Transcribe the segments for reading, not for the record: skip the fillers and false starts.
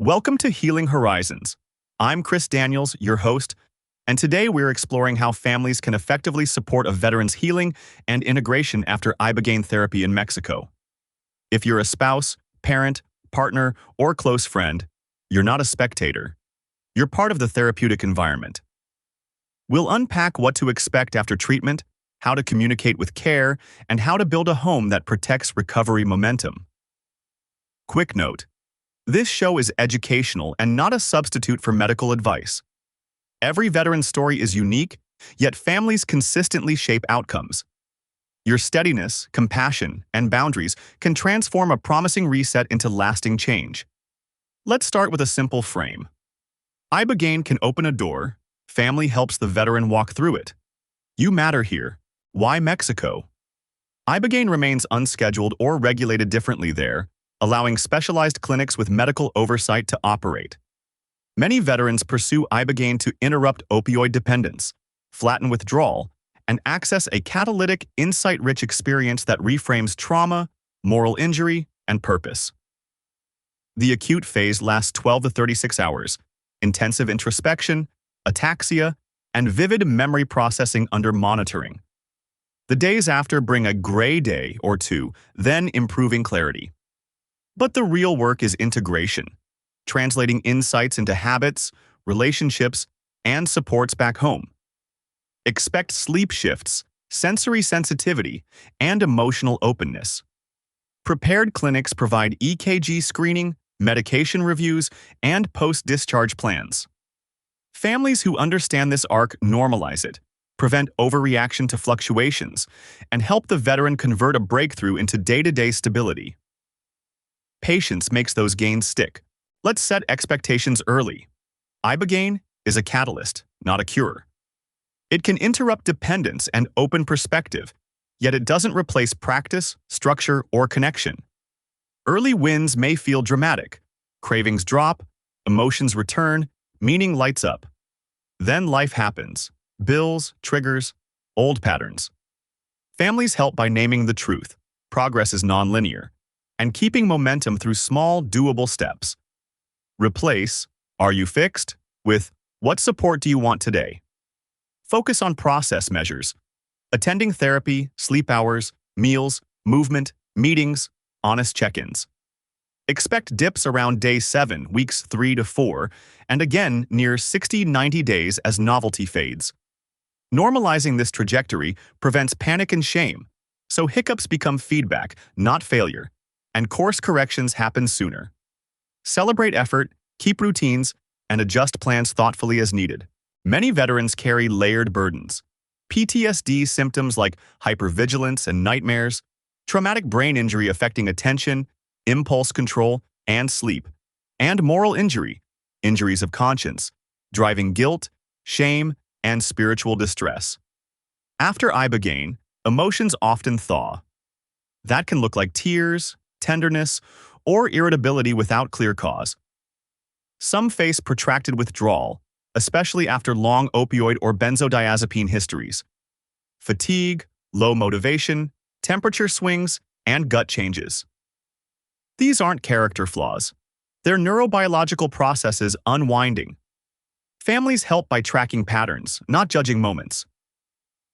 Welcome to Healing Horizons. I'm Chris Daniels, your host, and today we're exploring how families can effectively support a veteran's healing and integration after Ibogaine therapy in Mexico. If you're a spouse, parent, partner, or close friend, you're not a spectator. You're part of the therapeutic environment. We'll unpack what to expect after treatment, how to communicate with care, and how to build a home that protects recovery momentum. Quick note: this show is educational and not a substitute for medical advice. Every veteran's story is unique, yet families consistently shape outcomes. Your steadiness, compassion, and boundaries can transform a promising reset into lasting change. Let's start with a simple frame. Ibogaine can open a door. Family helps the veteran walk through it. You matter here. Why Mexico? Ibogaine remains unscheduled or regulated differently there, allowing specialized clinics with medical oversight to operate. Many veterans pursue Ibogaine to interrupt opioid dependence, flatten withdrawal, and access a catalytic, insight-rich experience that reframes trauma, moral injury, and purpose. The acute phase lasts 12 to 36 hours, intensive introspection, ataxia, and vivid memory processing under monitoring. The days after bring a gray day or two, then improving clarity. But the real work is integration, translating insights into habits, relationships, and supports back home. Expect sleep shifts, sensory sensitivity, and emotional openness. Prepared clinics provide EKG screening, medication reviews, and post-discharge plans. Families who understand this arc normalize it, prevent overreaction to fluctuations, and help the veteran convert a breakthrough into day-to-day stability. Patience makes those gains stick. Let's set expectations early. Ibogaine is a catalyst, not a cure. It can interrupt dependence and open perspective, yet it doesn't replace practice, structure, or connection. Early wins may feel dramatic. Cravings drop, emotions return, meaning lights up. Then life happens. Bills, triggers, old patterns. Families help by naming the truth. Progress is nonlinear, and keeping momentum through small, doable steps. Replace "Are you fixed?" with "What support do you want today?" Focus on process measures: attending therapy, sleep hours, meals, movement, meetings, honest check-ins. Expect dips around day 7, weeks 3 to 4, and again near 60-90 days as novelty fades. Normalizing this trajectory prevents panic and shame, so hiccups become feedback, not failure, and course corrections happen sooner. Celebrate effort, keep routines, and adjust plans thoughtfully as needed. Many veterans carry layered burdens: PTSD symptoms like hypervigilance and nightmares, traumatic brain injury affecting attention, impulse control, and sleep, and moral injury, injuries of conscience, driving guilt, shame, and spiritual distress. After Ibogaine, emotions often thaw. That can look like tears, tenderness, or irritability without clear cause. Some face protracted withdrawal, especially after long opioid or benzodiazepine histories. Fatigue, low motivation, temperature swings, and gut changes. These aren't character flaws. They're neurobiological processes unwinding. Families help by tracking patterns, not judging moments.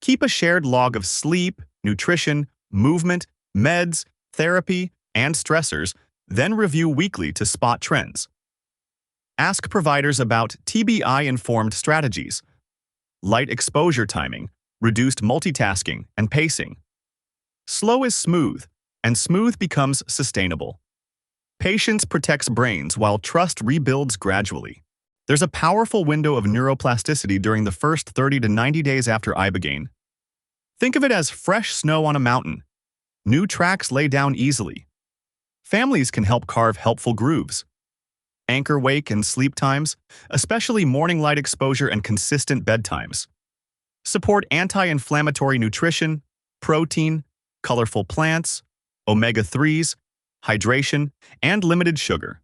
Keep a shared log of sleep, nutrition, movement, meds, therapy, and stressors, then review weekly to spot trends. Ask providers about TBI-informed strategies: light exposure timing, reduced multitasking, and pacing. Slow is smooth, and smooth becomes sustainable. Patience protects brains while trust rebuilds gradually. There's a powerful window of neuroplasticity during the first 30 to 90 days after Ibogaine. Think of it as fresh snow on a mountain. New tracks lay down easily. Families can help carve helpful grooves. Anchor wake and sleep times, especially morning light exposure and consistent bedtimes. Support anti-inflammatory nutrition, protein, colorful plants, omega-3s, hydration, and limited sugar.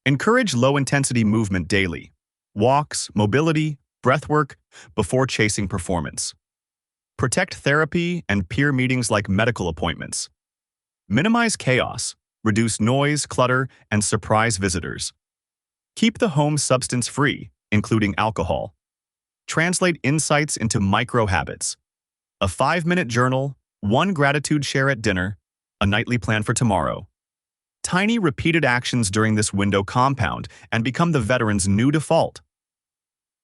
Encourage low-intensity movement daily: walks, mobility, breathwork, before chasing performance. Protect therapy and peer meetings like medical appointments. Minimize chaos. Reduce noise, clutter, and surprise visitors. Keep the home substance-free, including alcohol. Translate insights into micro-habits. A 5-minute journal, one gratitude share at dinner, a nightly plan for tomorrow. Tiny repeated actions during this window compound and become the veteran's new default.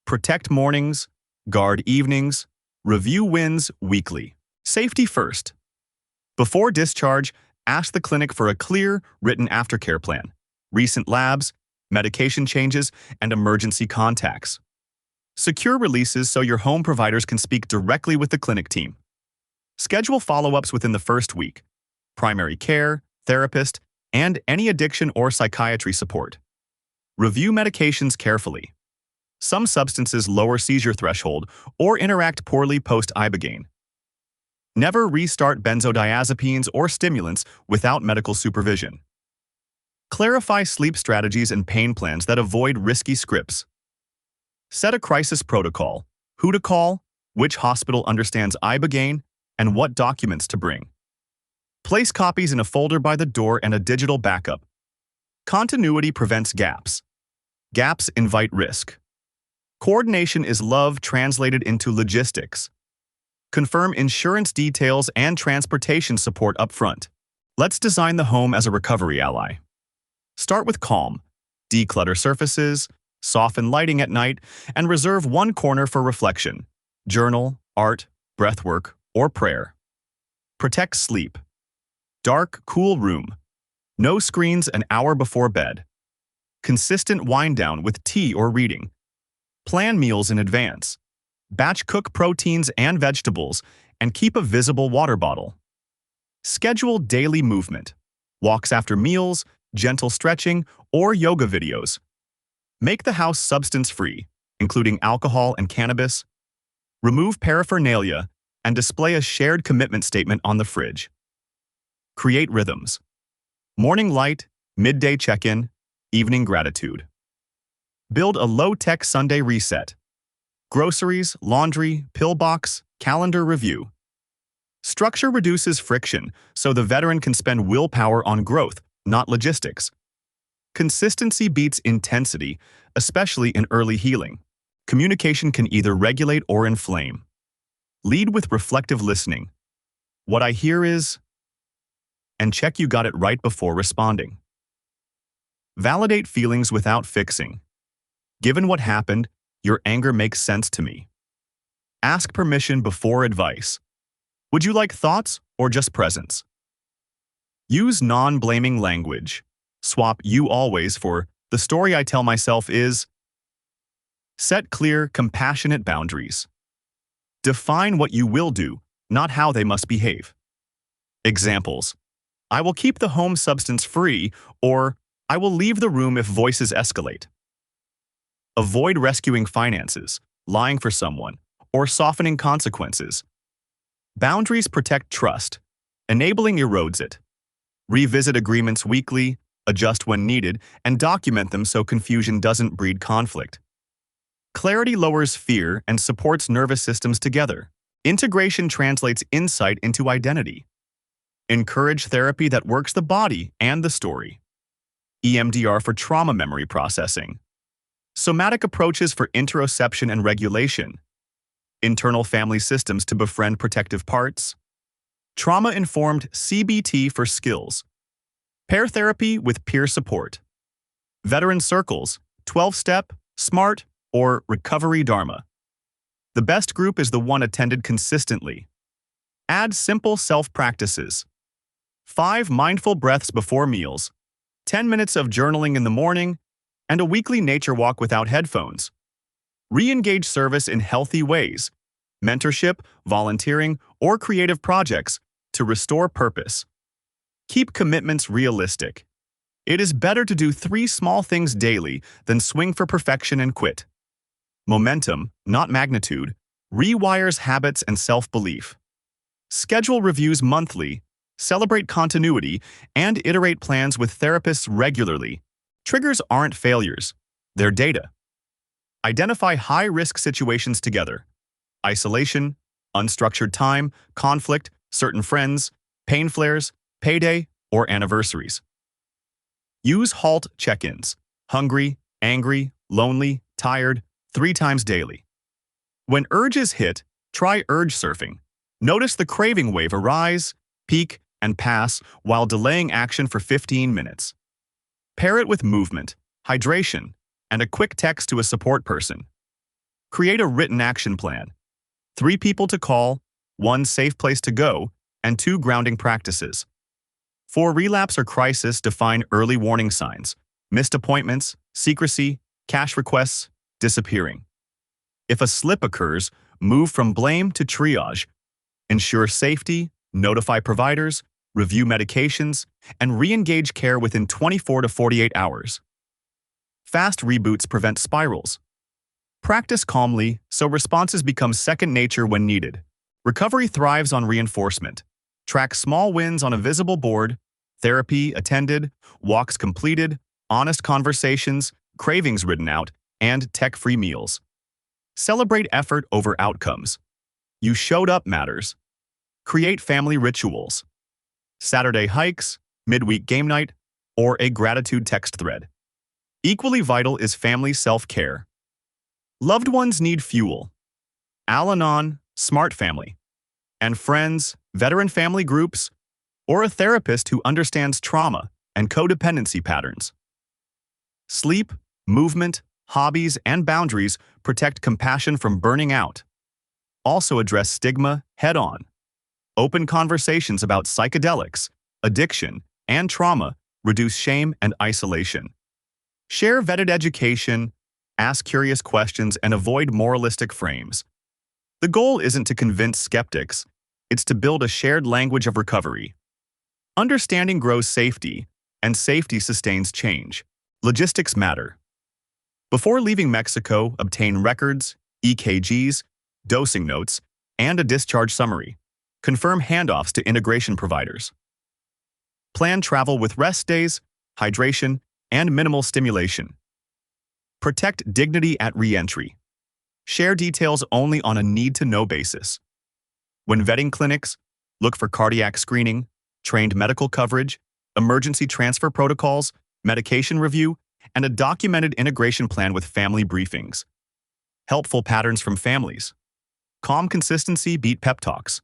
Protect mornings, guard evenings, review wins weekly. Safety first. Before discharge, ask the clinic for a clear, written aftercare plan, recent labs, medication changes, and emergency contacts. Secure releases so your home providers can speak directly with the clinic team. Schedule follow-ups within the first week, primary care, therapist, and any addiction or psychiatry support. Review medications carefully. Some substances lower seizure threshold or interact poorly post-Ibogaine. Never restart benzodiazepines or stimulants without medical supervision. Clarify sleep strategies and pain plans that avoid risky scripts. Set a crisis protocol, who to call, which hospital understands Ibogaine, and what documents to bring. Place copies in a folder by the door and a digital backup. Continuity prevents gaps. Gaps invite risk. Coordination is love translated into logistics. Confirm insurance details and transportation support upfront. Let's design the home as a recovery ally. Start with calm. Declutter surfaces, soften lighting at night, and reserve one corner for reflection, journal, art, breathwork, or prayer. Protect sleep. Dark, cool room. No screens an hour before bed. Consistent wind down with tea or reading. Plan meals in advance. Batch cook proteins and vegetables, and keep a visible water bottle. Schedule daily movement. Walks after meals, gentle stretching, or yoga videos. Make the house substance-free, including alcohol and cannabis. Remove paraphernalia and display a shared commitment statement on the fridge. Create rhythms. Morning light, midday check-in, evening gratitude. Build a low-tech Sunday reset. Groceries, laundry, pillbox, calendar review. Structure reduces friction so the veteran can spend willpower on growth, not logistics. Consistency beats intensity, especially in early healing. Communication can either regulate or inflame. Lead with reflective listening. What I hear is, and check you got it right before responding. Validate feelings without fixing. Given what happened, your anger makes sense to me. Ask permission before advice. Would you like thoughts or just presence? Use non-blaming language. Swap "you always" for "the story I tell myself is." Set clear, compassionate boundaries. Define what you will do, not how they must behave. Examples: I will keep the home substance-free, or I will leave the room if voices escalate. Avoid rescuing finances, lying for someone, or softening consequences. Boundaries protect trust. Enabling erodes it. Revisit agreements weekly, adjust when needed, and document them so confusion doesn't breed conflict. Clarity lowers fear and supports nervous systems together. Integration translates insight into identity. Encourage therapy that works the body and the story. EMDR for trauma memory processing. Somatic approaches for interoception and regulation. Internal family systems to befriend protective parts. Trauma-informed CBT for skills. Pair therapy with peer support. Veteran circles, 12-step, SMART, or Recovery Dharma. The best group is the one attended consistently. Add simple self-practices. 5 mindful breaths before meals, 10 minutes of journaling in the morning, and a weekly nature walk without headphones. Re-engage service in healthy ways, mentorship, volunteering, or creative projects to restore purpose. Keep commitments realistic. It is better to do 3 small things daily than swing for perfection and quit. Momentum, not magnitude, rewires habits and self-belief. Schedule reviews monthly, celebrate continuity, and iterate plans with therapists regularly. Triggers aren't failures, they're data. Identify high-risk situations together. Isolation, unstructured time, conflict, certain friends, pain flares, payday, or anniversaries. Use HALT check-ins, hungry, angry, lonely, tired, 3 times daily. When urges hit, try urge surfing. Notice the craving wave arise, peak, and pass while delaying action for 15 minutes. Pair it with movement, hydration, and a quick text to a support person. Create a written action plan. 3 people to call, 1 safe place to go, and 2 grounding practices. For relapse or crisis, define early warning signs: missed appointments, secrecy, cash requests, disappearing. If a slip occurs, move from blame to triage. Ensure safety, notify providers, review medications, and re-engage care within 24 to 48 hours. Fast reboots prevent spirals. Practice calmly so responses become second nature when needed. Recovery thrives on reinforcement. Track small wins on a visible board: therapy attended, walks completed, honest conversations, cravings ridden out, and tech-free meals. Celebrate effort over outcomes. You showed up matters. Create family rituals: Saturday hikes, midweek game night, or a gratitude text thread. Equally vital is family self-care. Loved ones need fuel. Al-Anon, Smart Family, and friends, veteran family groups, or a therapist who understands trauma and codependency patterns. Sleep, movement, hobbies, and boundaries protect compassion from burning out. Also address stigma head-on. Open conversations about psychedelics, addiction, and trauma reduce shame and isolation. Share vetted education, ask curious questions, and avoid moralistic frames. The goal isn't to convince skeptics, it's to build a shared language of recovery. Understanding grows safety, and safety sustains change. Logistics matter. Before leaving Mexico, obtain records, EKGs, dosing notes, and a discharge summary. Confirm handoffs to integration providers. Plan travel with rest days, hydration, and minimal stimulation. Protect dignity at re-entry. Share details only on a need-to-know basis. When vetting clinics, look for cardiac screening, trained medical coverage, emergency transfer protocols, medication review, and a documented integration plan with family briefings. Helpful patterns from families. Calm consistency beat pep talks.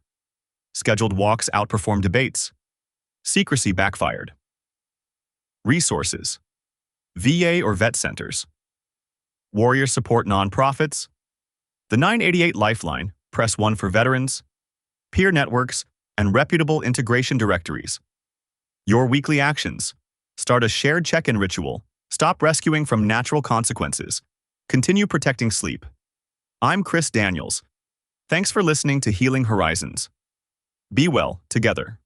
Scheduled walks outperform debates. Secrecy backfired. Resources: VA or vet centers. Warrior support nonprofits. The 988 Lifeline, Press 1 for veterans. Peer networks, and reputable integration directories. Your weekly actions: start a shared check-in ritual. Stop rescuing from natural consequences. Continue protecting sleep. I'm Chris Daniels. Thanks for listening to Healing Horizons. Be well together.